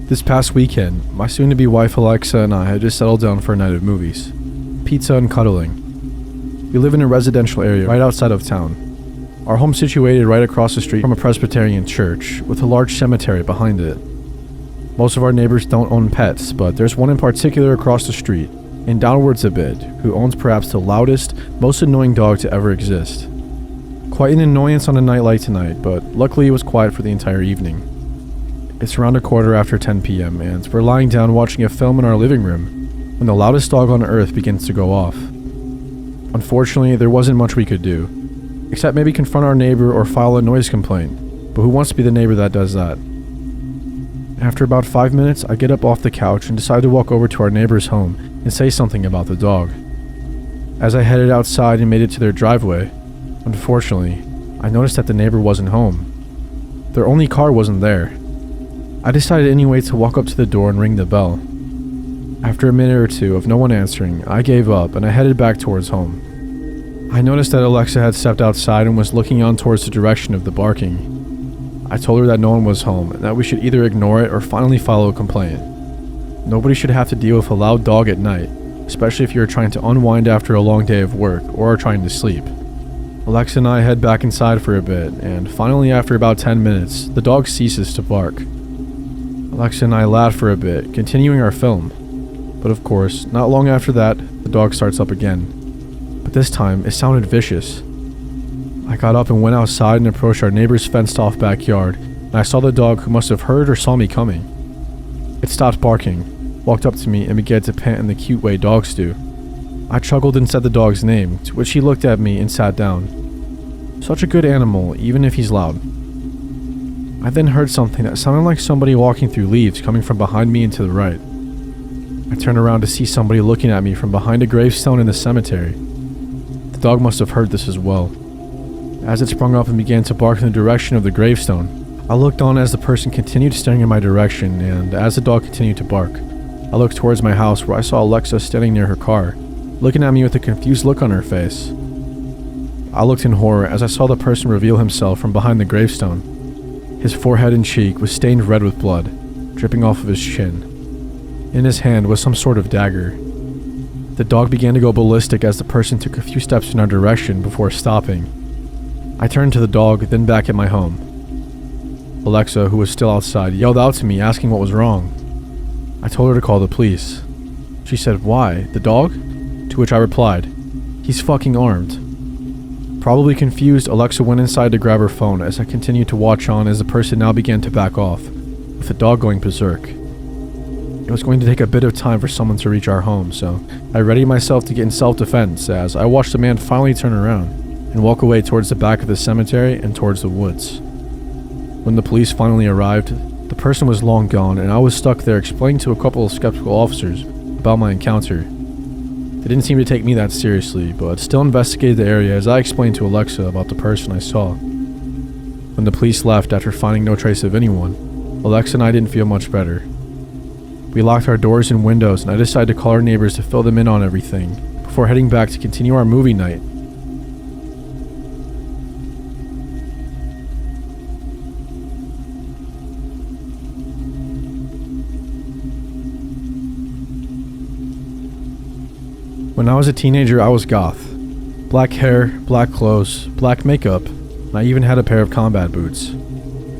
This past weekend, my soon-to-be wife Alexa and I had just settled down for a night of movies, pizza and cuddling. We live in a residential area right outside of town. Our home's situated right across the street from a Presbyterian church, with a large cemetery behind it. Most of our neighbors don't own pets, but there's one in particular across the street, and downwards a bit, who owns perhaps the loudest, most annoying dog to ever exist. Quite an annoyance on a night like tonight, but luckily it was quiet for the entire evening. It's around 10 p.m. and we're lying down watching a film in our living room when the loudest dog on earth begins to go off. Unfortunately, there wasn't much we could do, except maybe confront our neighbor or file a noise complaint, but who wants to be the neighbor that does that? After about 5 minutes, I get up off the couch and decide to walk over to our neighbor's home and say something about the dog. As I headed outside and made it to their driveway, unfortunately, I noticed that the neighbor wasn't home. Their only car wasn't there. I decided anyway to walk up to the door and ring the bell. After a minute or two of no one answering, I gave up and I headed back towards home. I noticed that Alexa had stepped outside and was looking on towards the direction of the barking. I told her that no one was home and that we should either ignore it or finally file a complaint. Nobody should have to deal with a loud dog at night, especially if you're trying to unwind after a long day of work or are trying to sleep. Alexa and I head back inside for a bit, and finally after about 10 minutes, the dog ceases to bark. Alexa and I laugh for a bit, continuing our film. But of course, not long after that, the dog starts up again. But this time, it sounded vicious. I got up and went outside and approached our neighbor's fenced-off backyard, and I saw the dog, who must have heard or saw me coming. It stopped barking, walked up to me, and began to pant in the cute way dogs do. I chuckled and said the dog's name, to which he looked at me and sat down. Such a good animal, even if he's loud. I then heard something that sounded like somebody walking through leaves coming from behind me and to the right. I turned around to see somebody looking at me from behind a gravestone in the cemetery. The dog must have heard this as well. As it sprung up and began to bark in the direction of the gravestone, I looked on as the person continued staring in my direction, and as the dog continued to bark, I looked towards my house where I saw Alexa standing near her car, looking at me with a confused look on her face. I looked in horror as I saw the person reveal himself from behind the gravestone. His forehead and cheek was stained red with blood, dripping off of his chin. In his hand was some sort of dagger. The dog began to go ballistic as the person took a few steps in our direction before stopping. I turned to the dog, then back at my home. Alexa, who was still outside, yelled out to me asking what was wrong. I told her to call the police. She said, "Why? The dog?" To which I replied, "He's fucking armed." Probably confused, Alexa went inside to grab her phone as I continued to watch on as the person now began to back off, with the dog going berserk. It was going to take a bit of time for someone to reach our home, so I readied myself to get in self-defense as I watched the man finally turn around and walk away towards the back of the cemetery and towards the woods. When the police finally arrived, the person was long gone and I was stuck there explaining to a couple of skeptical officers about my encounter. They didn't seem to take me that seriously, but still investigated the area as I explained to Alexa about the person I saw. When the police left after finding no trace of anyone, Alexa and I didn't feel much better. We locked our doors and windows, and I decided to call our neighbors to fill them in on everything before heading back to continue our movie night. When I was a teenager, I was goth. Black hair, black clothes, black makeup, and I even had a pair of combat boots.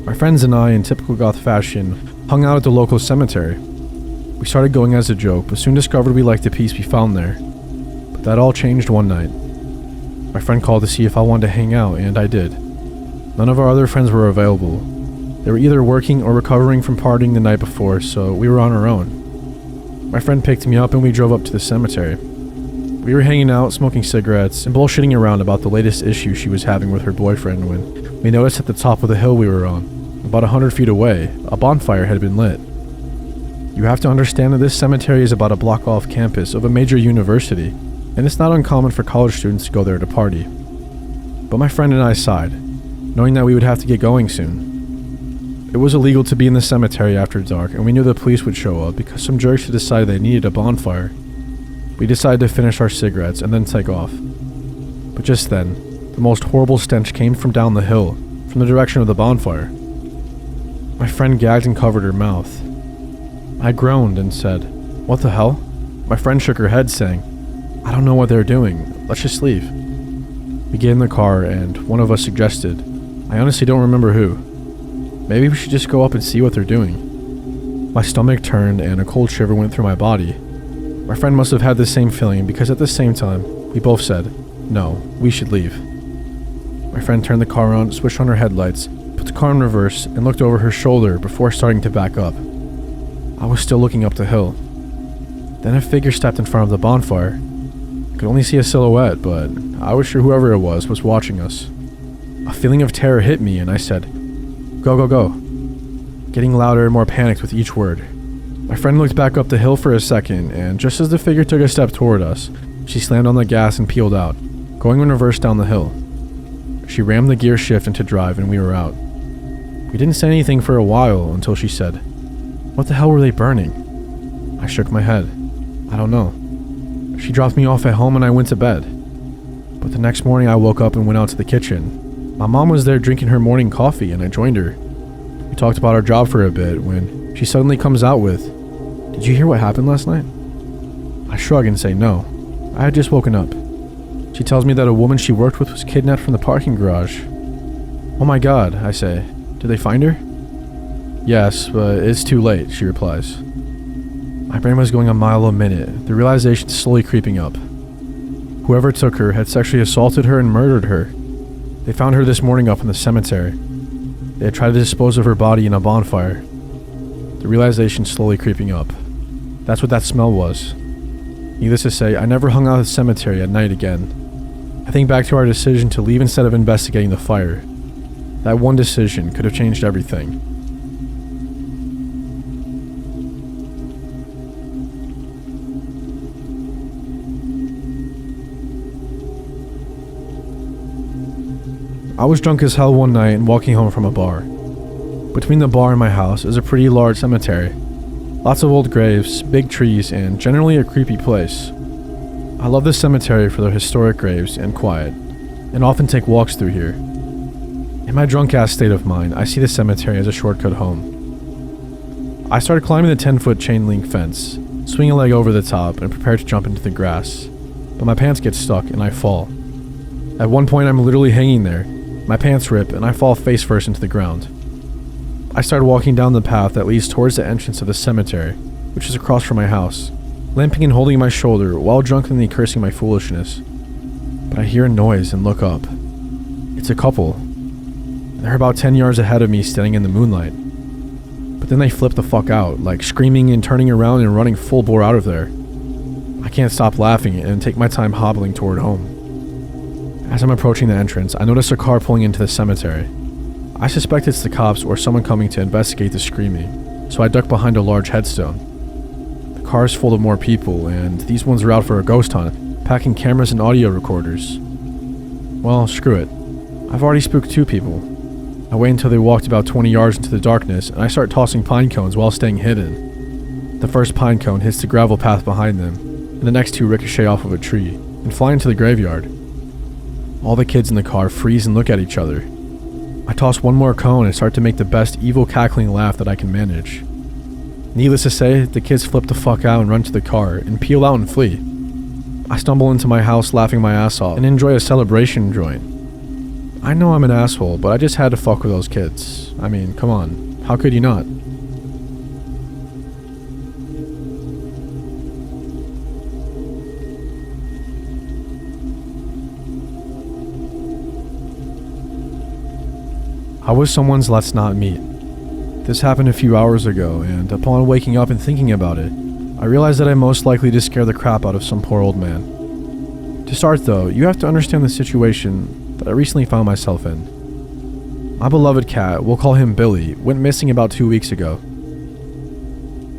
My friends and I, in typical goth fashion, hung out at the local cemetery. We started going as a joke, but soon discovered we liked the peace we found there. But that all changed one night. My friend called to see if I wanted to hang out, and I did. None of our other friends were available. They were either working or recovering from partying the night before, so we were on our own. My friend picked me up and we drove up to the cemetery. We were hanging out, smoking cigarettes, and bullshitting around about the latest issue she was having with her boyfriend when we noticed at the top of the hill we were on, about 100 feet away, a bonfire had been lit. You have to understand that this cemetery is about a block off campus of a major university, and it's not uncommon for college students to go there to party. But my friend and I sighed, knowing that we would have to get going soon. It was illegal to be in the cemetery after dark, and we knew the police would show up because some jerks had decided they needed a bonfire. We decided to finish our cigarettes and then take off. But just then, the most horrible stench came from down the hill, from the direction of the bonfire. My friend gagged and covered her mouth. I groaned and said, "What the hell?" My friend shook her head, saying, "I don't know what they're doing. Let's just leave." We get in the car and one of us suggested, I honestly don't remember who, maybe we should just go up and see what they're doing. My stomach turned and a cold shiver went through my body. My friend must have had the same feeling because at the same time, we both said, "No, we should leave." My friend turned the car on, switched on her headlights, put the car in reverse, and looked over her shoulder before starting to back up. I was still looking up the hill. Then a figure stepped in front of the bonfire. I could only see a silhouette, but I was sure whoever it was watching us. A feeling of terror hit me and I said, "Go, go, go," getting louder and more panicked with each word. My friend looked back up the hill for a second, and just as the figure took a step toward us, she slammed on the gas and peeled out, going in reverse down the hill. She rammed the gear shift into drive and we were out. We didn't say anything for a while until she said, "What the hell were they burning?" I shook my head. "I don't know." She dropped me off at home and I went to bed. But the next morning I woke up and went out to the kitchen. My mom was there drinking her morning coffee and I joined her. We talked about our job for a bit when she suddenly comes out with, "Did you hear what happened last night?" I shrug and say no. I had just woken up. She tells me that a woman she worked with was kidnapped from the parking garage. "Oh my god," I say. "Did they find her?" "Yes, but it's too late," she replies. My brain was going a mile a minute, the realization slowly creeping up. Whoever took her had sexually assaulted her and murdered her. They found her this morning up in the cemetery. They had tried to dispose of her body in a bonfire. The realization slowly creeping up. That's what that smell was. Needless to say, I never hung out at the cemetery at night again. I think back to our decision to leave instead of investigating the fire. That one decision could have changed everything. I was drunk as hell one night and walking home from a bar. Between the bar and my house is a pretty large cemetery. Lots of old graves, big trees, and generally a creepy place. I love this cemetery for their historic graves and quiet, and often take walks through here. In my drunk-ass state of mind, I see the cemetery as a shortcut home. I started climbing the 10-foot chain-link fence, swing a leg over the top, and prepare to jump into the grass. But my pants get stuck and I fall. At one point I'm literally hanging there. My pants rip and I fall face first into the ground. I start walking down the path that leads towards the entrance of the cemetery, which is across from my house, limping and holding my shoulder while drunkenly cursing my foolishness. But I hear a noise and look up. It's a couple. They're about 10 yards ahead of me standing in the moonlight. But then they flip the fuck out, like screaming and turning around and running full bore out of there. I can't stop laughing and take my time hobbling toward home. As I'm approaching the entrance, I notice a car pulling into the cemetery. I suspect it's the cops or someone coming to investigate the screaming, so I duck behind a large headstone. The car is full of more people, and these ones are out for a ghost hunt, packing cameras and audio recorders. Well, screw it. I've already spooked 2 people. I wait until they walked about 20 yards into the darkness, and I start tossing pine cones while staying hidden. The first pine cone hits the gravel path behind them, and the next 2 ricochet off of a tree and fly into the graveyard. All the kids in the car freeze and look at each other. I toss one more cone and start to make the best evil cackling laugh that I can manage. Needless to say, the kids flip the fuck out and run to the car and peel out and flee. I stumble into my house laughing my ass off and enjoy a celebration joint. I know I'm an asshole, but I just had to fuck with those kids. I mean, come on, how could you not? I was someone's let's not meet. This happened a few hours ago, and upon waking up and thinking about it, I realized that I most likely just scared the crap out of some poor old man. To start though, you have to understand the situation that I recently found myself in. My beloved cat, we'll call him Billy, went missing about 2 weeks ago.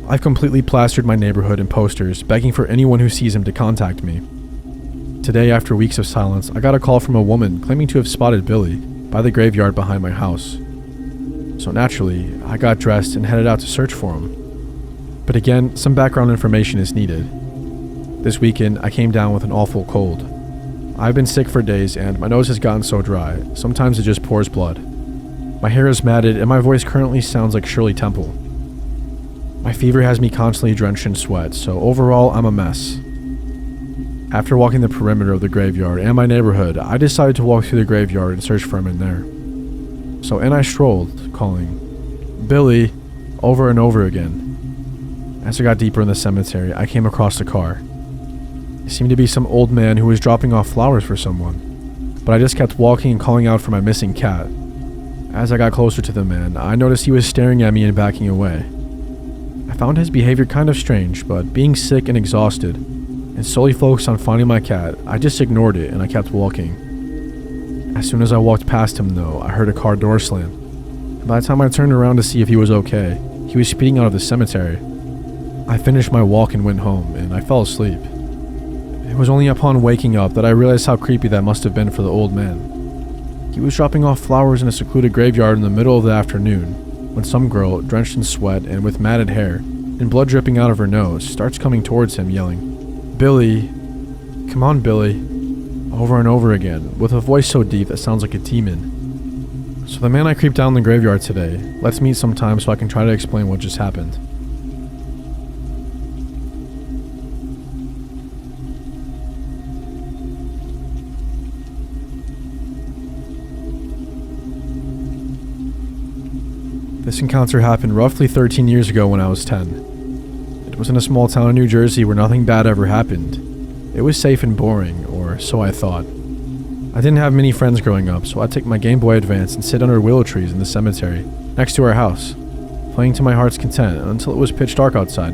I've completely plastered my neighborhood in posters, begging for anyone who sees him to contact me. Today, after weeks of silence, I got a call from a woman claiming to have spotted Billy by the graveyard behind my house. So naturally, I got dressed and headed out to search for him. But again, some background information is needed. This weekend, I came down with an awful cold. I've been sick for days and my nose has gotten so dry, sometimes it just pours blood. My hair is matted and my voice currently sounds like Shirley Temple. My My fever has me constantly drenched in sweat, so overall I'm a mess. After walking the perimeter of the graveyard and my neighborhood, I decided to walk through the graveyard and search for him in there. So in I strolled, calling, "Billy," over and over again. As I got deeper in the cemetery, I came across a car. It seemed to be some old man who was dropping off flowers for someone, but I just kept walking and calling out for my missing cat. As I got closer to the man, I noticed he was staring at me and backing away. I found his behavior kind of strange, but being sick and exhausted, and solely focused on finding my cat, I just ignored it and I kept walking. As soon as I walked past him though, I heard a car door slam. By the time I turned around to see if he was okay, he was speeding out of the cemetery. I finished my walk and went home, and I fell asleep. It was only upon waking up that I realized how creepy that must have been for the old man. He was dropping off flowers in a secluded graveyard in the middle of the afternoon, when some girl, drenched in sweat and with matted hair, and blood dripping out of her nose, starts coming towards him yelling, "Billy, come on Billy," over and over again, with a voice so deep that sounds like a demon. So the man I creeped down the graveyard today, let's meet sometime so I can try to explain what just happened. This encounter happened roughly 13 years ago when I was 10. It was in a small town in New Jersey where nothing bad ever happened. It was safe and boring, or so I thought. I didn't have many friends growing up, so I'd take my Game Boy Advance and sit under willow trees in the cemetery, next to our house, playing to my heart's content until it was pitch dark outside.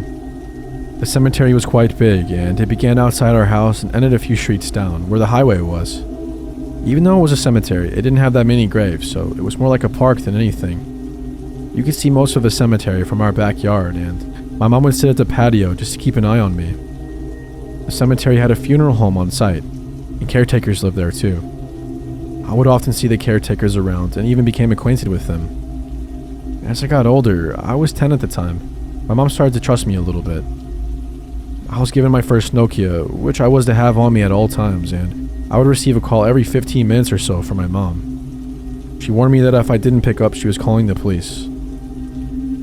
The cemetery was quite big, and it began outside our house and ended a few streets down, where the highway was. Even though it was a cemetery, it didn't have that many graves, so it was more like a park than anything. You could see most of the cemetery from our backyard, and my mom would sit at the patio just to keep an eye on me. The cemetery had a funeral home on site, and caretakers lived there too. I would often see the caretakers around and even became acquainted with them. As I got older, I was 10 at the time, my mom started to trust me a little bit. I was given my first Nokia, which I was to have on me at all times, and I would receive a call every 15 minutes or so from my mom. She warned me that if I didn't pick up, she was calling the police.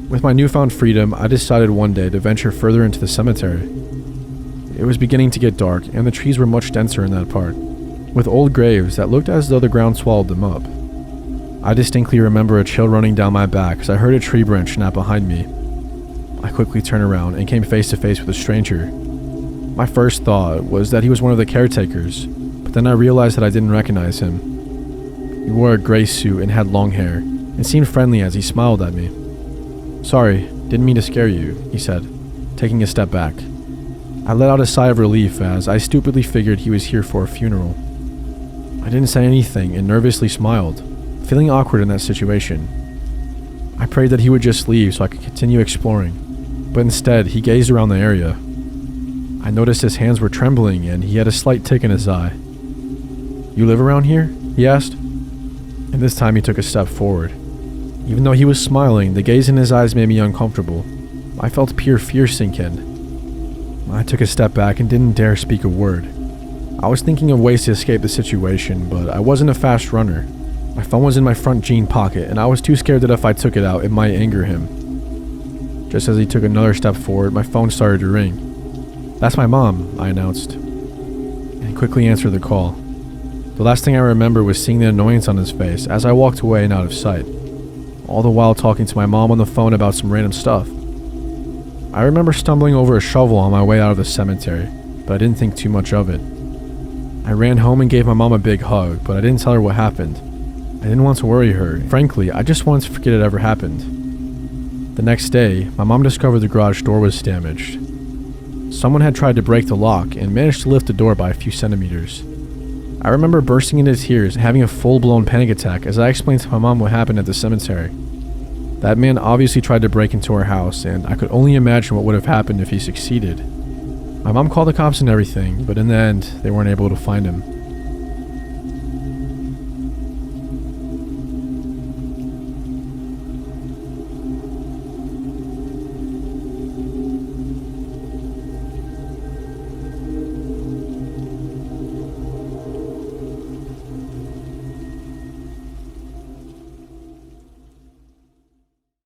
With my newfound freedom, I decided one day to venture further into the cemetery. It was beginning to get dark, and the trees were much denser in that part, with old graves that looked as though the ground swallowed them up. I distinctly remember a chill running down my back as I heard a tree branch snap behind me. I quickly turned around and came face to face with a stranger. My first thought was that he was one of the caretakers, but then I realized that I didn't recognize him. He wore a gray suit and had long hair, and seemed friendly as he smiled at me. "Sorry, didn't mean to scare you," he said, taking a step back. I let out a sigh of relief as I stupidly figured he was here for a funeral. I didn't say anything and nervously smiled, feeling awkward in that situation. I prayed that he would just leave so I could continue exploring, but instead he gazed around the area. I noticed his hands were trembling and he had a slight tick in his eye. "You live around here?" he asked, and this time he took a step forward. Even though he was smiling, the gaze in his eyes made me uncomfortable. I felt pure fear sink in. I took a step back and didn't dare speak a word. I was thinking of ways to escape the situation, but I wasn't a fast runner. My phone was in my front jean pocket, and I was too scared that if I took it out, it might anger him. Just as he took another step forward, my phone started to ring. "That's my mom," I announced, and he quickly answered the call. The last thing I remember was seeing the annoyance on his face as I walked away and out of sight, all the while talking to my mom on the phone about some random stuff. I remember stumbling over a shovel on my way out of the cemetery, but I didn't think too much of it. I ran home and gave my mom a big hug, but I didn't tell her what happened. I didn't want to worry her. Frankly, I just wanted to forget it ever happened. The next day, my mom discovered the garage door was damaged. Someone had tried to break the lock and managed to lift the door by a few centimeters. I remember bursting into tears and having a full-blown panic attack as I explained to my mom what happened at the cemetery. That man obviously tried to break into our house, and I could only imagine what would have happened if he succeeded. My mom called the cops and everything, but in the end, they weren't able to find him.